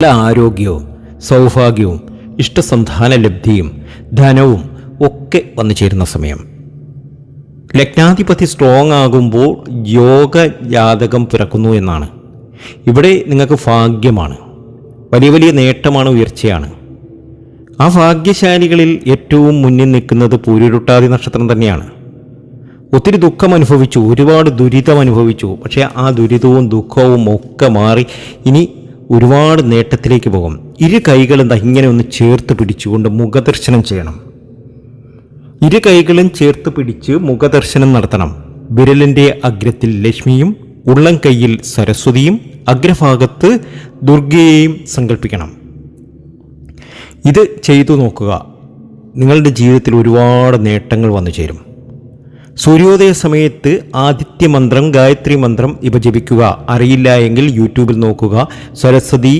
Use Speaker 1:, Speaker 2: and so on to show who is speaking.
Speaker 1: നല്ല ആരോഗ്യവും സൗഭാഗ്യവും ഇഷ്ടസന്താന ലബ്ധിയും ധനവും ഒക്കെ വന്നു ചേരുന്ന സമയം. ലഗ്നാധിപതി സ്ട്രോങ് ആകുമ്പോൾ യോഗ ജാതകം പിറക്കുന്നു എന്നാണ്. ഇവിടെ നിങ്ങൾക്ക് ഭാഗ്യമാണ്, വലിയ വലിയ നേട്ടമാണ്, ഉയർച്ചയാണ്. ആ ഭാഗ്യശാലികളിൽ ഏറ്റവും മുന്നിൽ നിൽക്കുന്നത് പൂരുരുട്ടാതി നക്ഷത്രം തന്നെയാണ്. ഒത്തിരി ദുഃഖം അനുഭവിച്ചു, ഒരുപാട് ദുരിതം അനുഭവിച്ചു. പക്ഷേ ആ ദുരിതവും ദുഃഖവും ഒക്കെ മാറി ഇനി ഒരുപാട് നേട്ടത്തിലേക്ക് പോകും. ഇരു കൈകളും ഇങ്ങനെ ഒന്ന് ചേർത്ത് പിടിച്ചുകൊണ്ട് മുഖദർശനം ചെയ്യണം. ഇരു കൈകളും ചേർത്ത് പിടിച്ച് മുഖദർശനം നടത്തണം. വിരലിൻ്റെ അഗ്രത്തിൽ ലക്ഷ്മിയും ഉള്ളം കൈയിൽ സരസ്വതിയും അഗ്രഭാഗത്ത് ദുർഗയെയും സങ്കല്പിക്കണം. ഇത് ചെയ്തു നോക്കുക. നിങ്ങളുടെ ജീവിതത്തിൽ ഒരുപാട് നേട്ടങ്ങൾ വന്നു ചേരും. സൂര്യോദയ സമയത്ത് ആദിത്യ മന്ത്രം, ഗായത്രി മന്ത്രം ഇവ ജപിക്കുക. അറിയില്ല എങ്കിൽ യൂട്യൂബിൽ നോക്കുക. സരസ്വതി